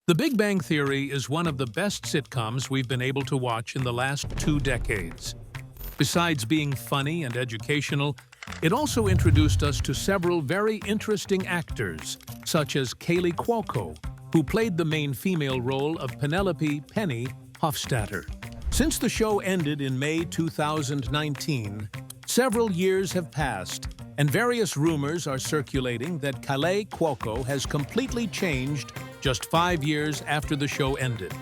The Big Bang Theory is one of the best sitcoms we've been able to watch in the last 2 decades. Besides being funny and educational, it also introduced us to several very interesting actors, such as Kaley Cuoco, who played the main female role of Penelope Penny Hofstadter. Since the show ended in May 2019, several years have passed, and various rumors are circulating that Kaley Cuoco has completely changed just 5 years after the show ended.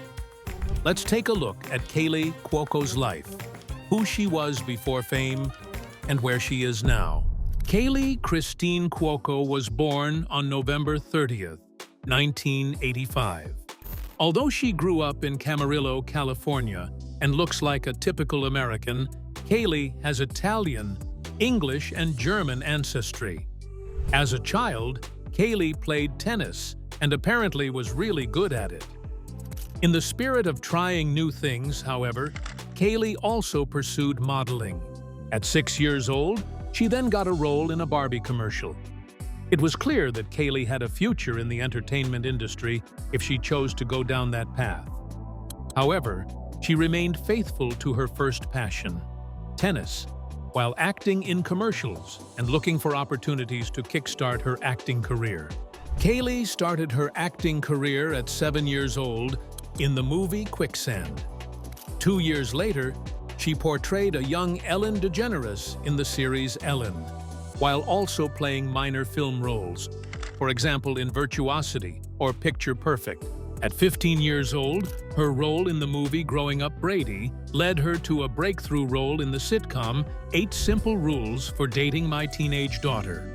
Let's take a look at Kaley Cuoco's life, who she was before fame, and where she is now. Kaley Christine Cuoco was born on November 30th, 1985. Although she grew up in Camarillo, California, and looks like a typical American, Kaley has Italian, English, and German ancestry. As a child, Kaley played tennis and apparently was really good at it. In the spirit of trying new things, however, Kaley also pursued modeling. At 6 years old, she then got a role in a Barbie commercial. It was clear that Kaley had a future in the entertainment industry if she chose to go down that path. However, she remained faithful to her first passion, tennis, while acting in commercials and looking for opportunities to kickstart her acting career. Kaley started her acting career at 7 years old in the movie Quicksand. 2 years later, she portrayed a young Ellen DeGeneres in the series Ellen, while also playing minor film roles, for example in Virtuosity or Picture Perfect. At 15 years old, her role in the movie Growing Up Brady led her to a breakthrough role in the sitcom 8 Simple Rules for Dating My Teenage Daughter.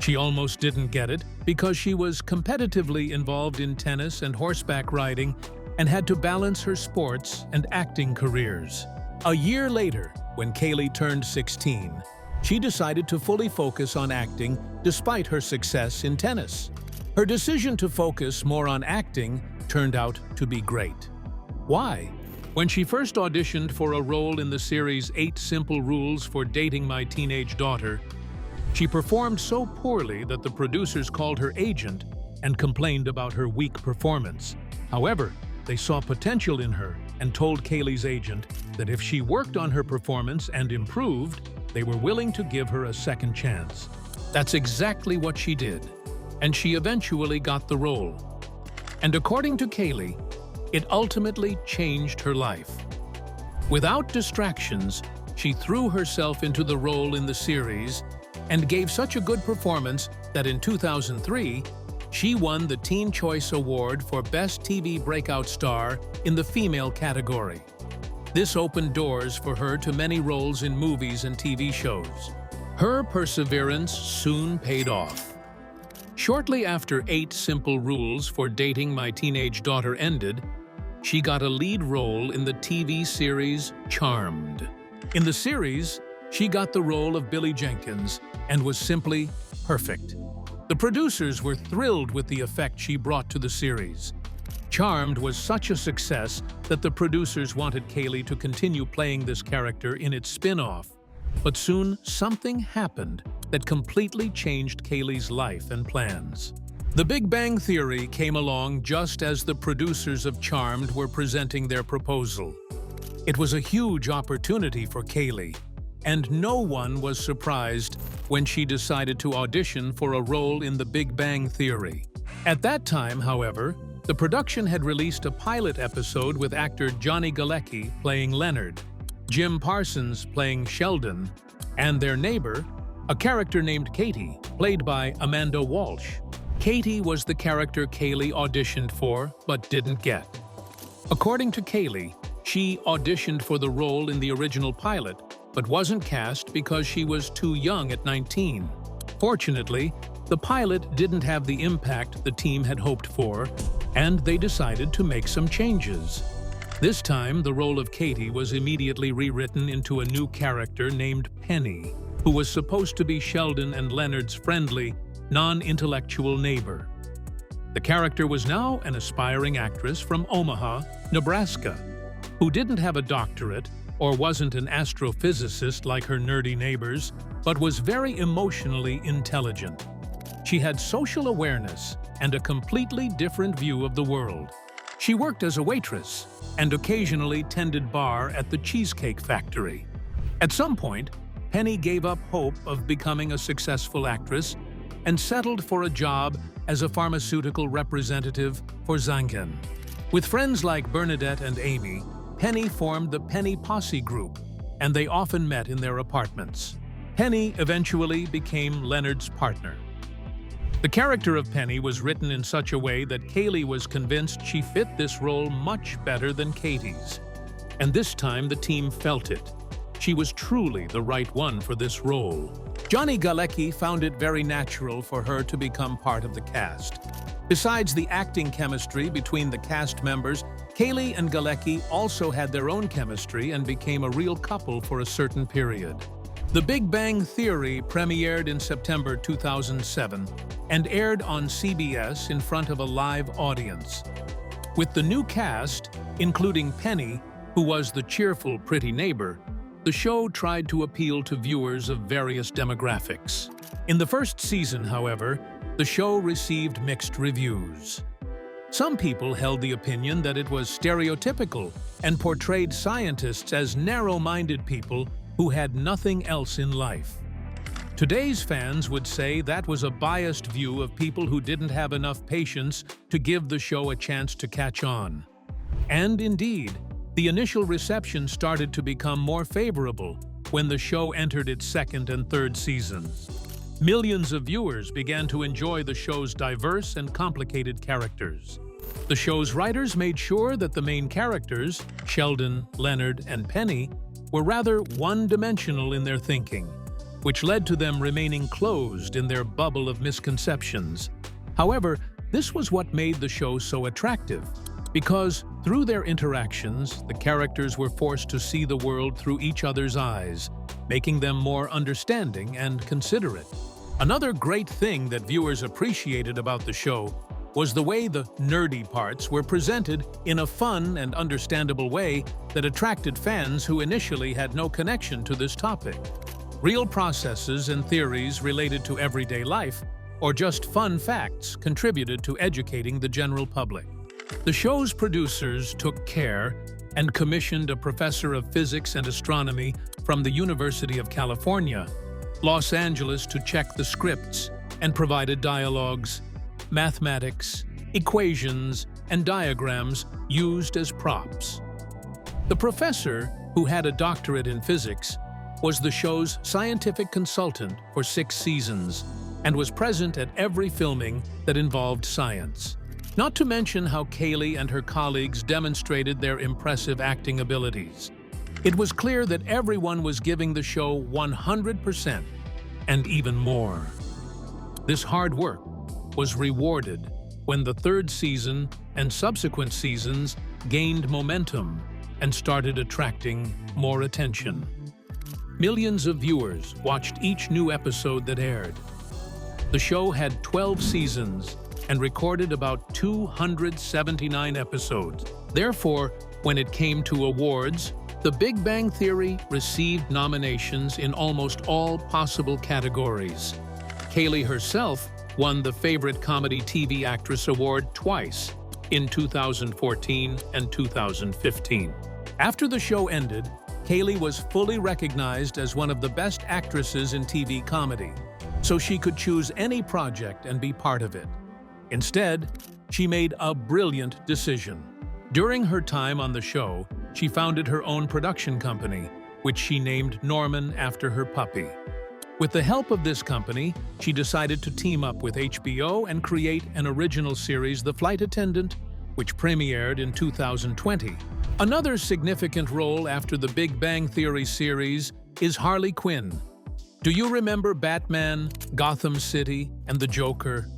She almost didn't get it because she was competitively involved in tennis and horseback riding and had to balance her sports and acting careers. A year later, when Kaley turned 16, she decided to fully focus on acting despite her success in tennis. Her decision to focus more on acting turned out to be great. Why? When she first auditioned for a role in the series 8 Simple Rules for Dating My Teenage Daughter, she performed so poorly that the producers called her agent and complained about her weak performance. However, they saw potential in her and told Kaley's agent that if she worked on her performance and improved, they were willing to give her a second chance. That's exactly what she did, and she eventually got the role. And according to Kaley, it ultimately changed her life. Without distractions, she threw herself into the role in the series and gave such a good performance that in 2003, she won the Teen Choice Award for Best TV Breakout Star in the female category. This opened doors for her to many roles in movies and TV shows. Her perseverance soon paid off. Shortly after 8 Simple Rules for Dating My Teenage Daughter ended, she got a lead role in the TV series Charmed. In the series, she got the role of Billie Jenkins and was simply perfect. The producers were thrilled with the effect she brought to the series. Charmed was such a success that the producers wanted Kaley to continue playing this character in its spin-off. But soon, something happened that completely changed Kaley's life and plans. The Big Bang Theory came along just as the producers of Charmed were presenting their proposal. It was a huge opportunity for Kaley, and no one was surprised when she decided to audition for a role in The Big Bang Theory. At that time, however, the production had released a pilot episode with actor Johnny Galecki playing Leonard, Jim Parsons playing Sheldon, and their neighbor, a character named Katie, played by Amanda Walsh. Katie was the character Kaley auditioned for but didn't get. According to Kaley, she auditioned for the role in the original pilot but wasn't cast because she was too young at 19. Fortunately, the pilot didn't have the impact the team had hoped for, and they decided to make some changes. This time, the role of Katie was immediately rewritten into a new character named Penny, who was supposed to be Sheldon and Leonard's friendly, non-intellectual neighbor. The character was now an aspiring actress from Omaha, Nebraska, who didn't have a doctorate or wasn't an astrophysicist like her nerdy neighbors, but was very emotionally intelligent. She had social awareness and a completely different view of the world. She worked as a waitress and occasionally tended bar at the Cheesecake Factory. At some point, Penny gave up hope of becoming a successful actress and settled for a job as a pharmaceutical representative for Zangen. With friends like Bernadette and Amy, Penny formed the Penny Posse group, and they often met in their apartments. Penny eventually became Leonard's partner. The character of Penny was written in such a way that Kaley was convinced she fit this role much better than Katie's. And this time the team felt it. She was truly the right one for this role. Johnny Galecki found it very natural for her to become part of the cast. Besides the acting chemistry between the cast members, Kaley and Galecki also had their own chemistry and became a real couple for a certain period. The Big Bang Theory premiered in September 2007 and aired on CBS in front of a live audience. With the new cast, including Penny, who was the cheerful, pretty neighbor, the show tried to appeal to viewers of various demographics. In the first season, however, the show received mixed reviews. Some people held the opinion that it was stereotypical and portrayed scientists as narrow-minded people who had nothing else in life. Today's fans would say that was a biased view of people who didn't have enough patience to give the show a chance to catch on. And indeed, the initial reception started to become more favorable when the show entered its second and third seasons. Millions of viewers began to enjoy the show's diverse and complicated characters. The show's writers made sure that the main characters, Sheldon, Leonard, and Penny, were rather one-dimensional in their thinking, which led to them remaining closed in their bubble of misconceptions. However, this was what made the show so attractive, because through their interactions, the characters were forced to see the world through each other's eyes, making them more understanding and considerate. Another great thing that viewers appreciated about the show was the way the nerdy parts were presented in a fun and understandable way that attracted fans who initially had no connection to this topic. Real processes and theories related to everyday life, or just fun facts, contributed to educating the general public. The show's producers took care and commissioned a professor of physics and astronomy from the University of California, Los Angeles, to check the scripts and provided dialogues, mathematics, equations, and diagrams used as props. The professor, who had a doctorate in physics, was the show's scientific consultant for 6 seasons and was present at every filming that involved science. Not to mention how Kaley and her colleagues demonstrated their impressive acting abilities. It was clear that everyone was giving the show 100% and even more. This hard work was rewarded when the third season and subsequent seasons gained momentum and started attracting more attention. Millions of viewers watched each new episode that aired. The show had 12 seasons and recorded about 279 episodes. Therefore, when it came to awards, The Big Bang Theory received nominations in almost all possible categories. Kaley herself won the Favorite Comedy TV Actress Award twice, in 2014 and 2015. After the show ended, Kaley was fully recognized as one of the best actresses in TV comedy, so she could choose any project and be part of it. Instead, she made a brilliant decision. During her time on the show, she founded her own production company, which she named Norman after her puppy. With the help of this company, she decided to team up with HBO and create an original series, The Flight Attendant, which premiered in 2020. Another significant role after the Big Bang Theory series is Harley Quinn. Do you remember Batman, Gotham City, and the Joker?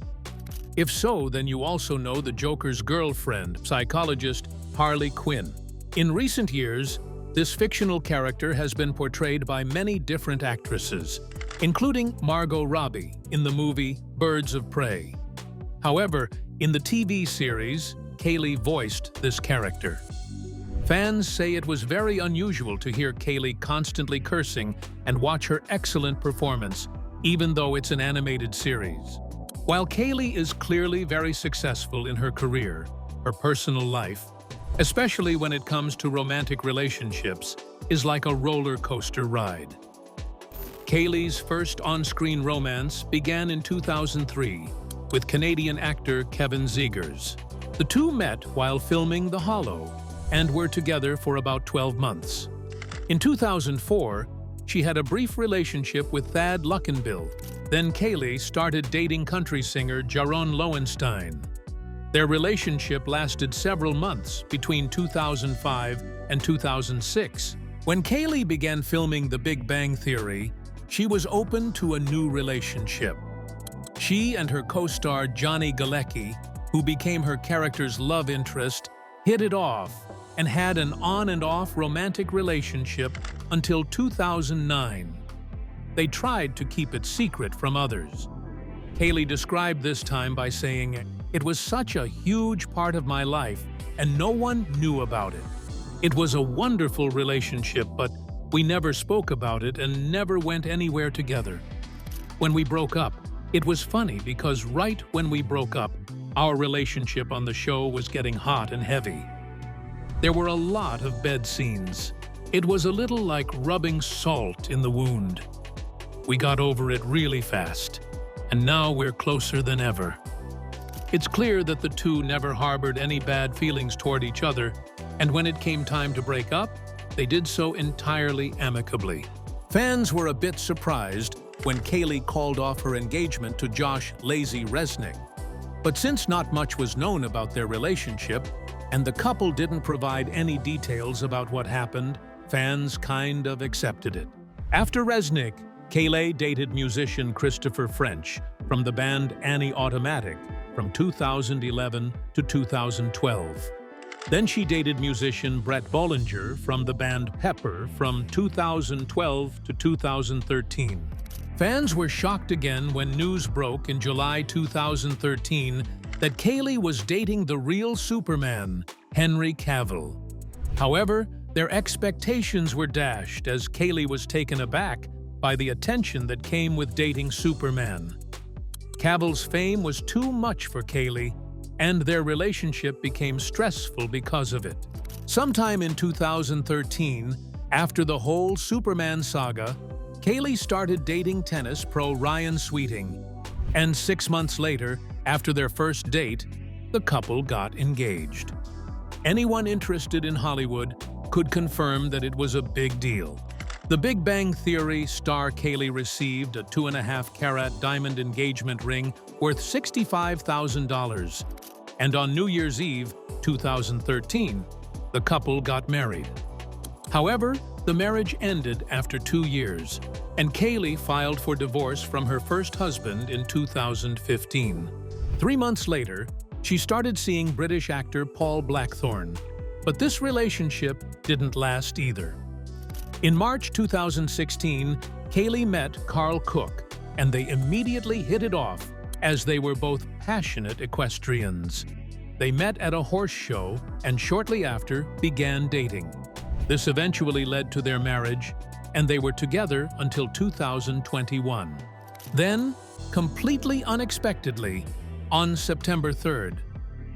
If so, then you also know the Joker's girlfriend, psychologist Harley Quinn. In recent years, this fictional character has been portrayed by many different actresses, including Margot Robbie in the movie Birds of Prey. However, in the TV series, Kaley voiced this character. Fans say it was very unusual to hear Kaley constantly cursing and watch her excellent performance, even though it's an animated series. While Kaley is clearly very successful in her career, her personal life, especially when it comes to romantic relationships, is like a roller coaster ride. Kaley's first on-screen romance began in 2003 with Canadian actor Kevin Zegers. The two met while filming The Hollow and were together for about 12 months. In 2004, she had a brief relationship with Thad Luckenbill. Then Kaley started dating country singer Jaron Lowenstein. Their relationship lasted several months between 2005 and 2006. When Kaley began filming The Big Bang Theory, she was open to a new relationship. She and her co-star Johnny Galecki, who became her character's love interest, hit it off and had an on-and-off romantic relationship until 2009. They tried to keep it secret from others. Kaley described this time by saying, "It was such a huge part of my life, and no one knew about it. It was a wonderful relationship, but we never spoke about it and never went anywhere together. When we broke up, it was funny because right when we broke up, our relationship on the show was getting hot and heavy. There were a lot of bed scenes. It was a little like rubbing salt in the wound. We got over it really fast, and now we're closer than ever." It's clear that the two never harbored any bad feelings toward each other, and when it came time to break up, they did so entirely amicably. Fans were a bit surprised when Kaley called off her engagement to Josh "Lazy" Resnick. But since not much was known about their relationship, and the couple didn't provide any details about what happened, fans kind of accepted it. After Resnick, Kaley dated musician Christopher French from the band Annie Automatic from 2011 to 2012. Then she dated musician Brett Bollinger from the band Pepper from 2012 to 2013. Fans were shocked again when news broke in July 2013 that Kaley was dating the real Superman, Henry Cavill. However, their expectations were dashed as Kaley was taken aback by the attention that came with dating Superman. Cavill's fame was too much for Kaley, and their relationship became stressful because of it. Sometime in 2013, after the whole Superman saga, Kaley started dating tennis pro Ryan Sweeting, and 6 months later, after their first date, the couple got engaged. Anyone interested in Hollywood could confirm that it was a big deal. The Big Bang Theory star Kaley received a 2.5-carat diamond engagement ring worth $65,000. And on New Year's Eve, 2013, the couple got married. However, the marriage ended after 2 years, and Kaley filed for divorce from her first husband in 2015. 3 months later, she started seeing British actor Paul Blackthorne, but this relationship didn't last either. In March 2016, Kaley met Carl Cook, and they immediately hit it off as they were both passionate equestrians. They met at a horse show and shortly after began dating. This eventually led to their marriage, and they were together until 2021. Then, completely unexpectedly, on September 3rd,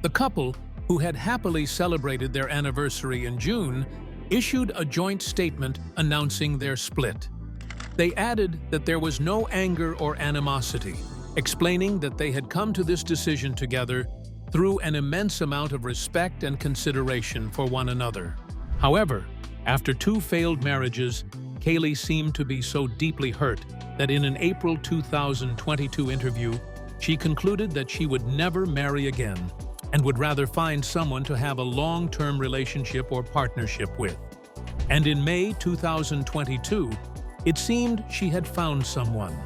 the couple, who had happily celebrated their anniversary in June, issued a joint statement announcing their split. They added that there was no anger or animosity, explaining that they had come to this decision together through an immense amount of respect and consideration for one another. However, after 2 failed marriages, Kaley seemed to be so deeply hurt that in an April 2022 interview, she concluded that she would never marry again and would rather find someone to have a long-term relationship or partnership with. And in May 2022, it seemed she had found someone.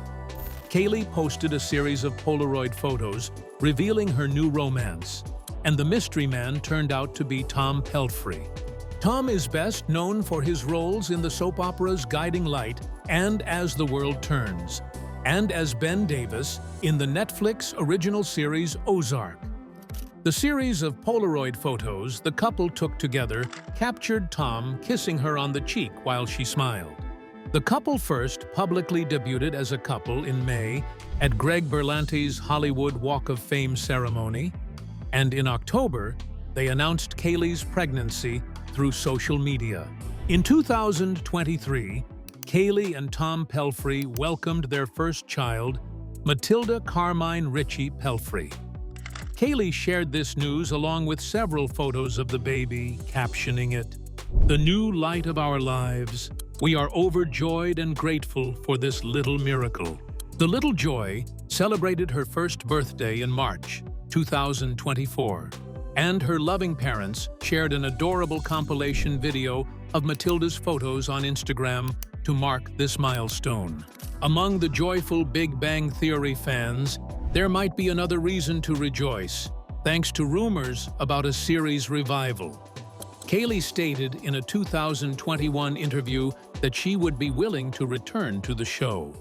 Kaley posted a series of Polaroid photos revealing her new romance, and the mystery man turned out to be Tom Pelphrey. Tom is best known for his roles in the soap operas Guiding Light and As the World Turns, and as Ben Davis in the Netflix original series Ozark. The series of Polaroid photos the couple took together captured Tom kissing her on the cheek while she smiled. The couple first publicly debuted as a couple in May at Greg Berlanti's Hollywood Walk of Fame ceremony, and in October, they announced Kaley's pregnancy through social media. In 2023, Kaley and Tom Pelphrey welcomed their first child, Matilda Carmine Ritchie Pelphrey. Kaley shared this news along with several photos of the baby, captioning it, "The new light of our lives. We are overjoyed and grateful for this little miracle." The little joy celebrated her first birthday in March 2024, and her loving parents shared an adorable compilation video of Matilda's photos on Instagram to mark this milestone. Among the joyful Big Bang Theory fans, there might be another reason to rejoice, thanks to rumors about a series revival. Kaley stated in a 2021 interview that she would be willing to return to the show.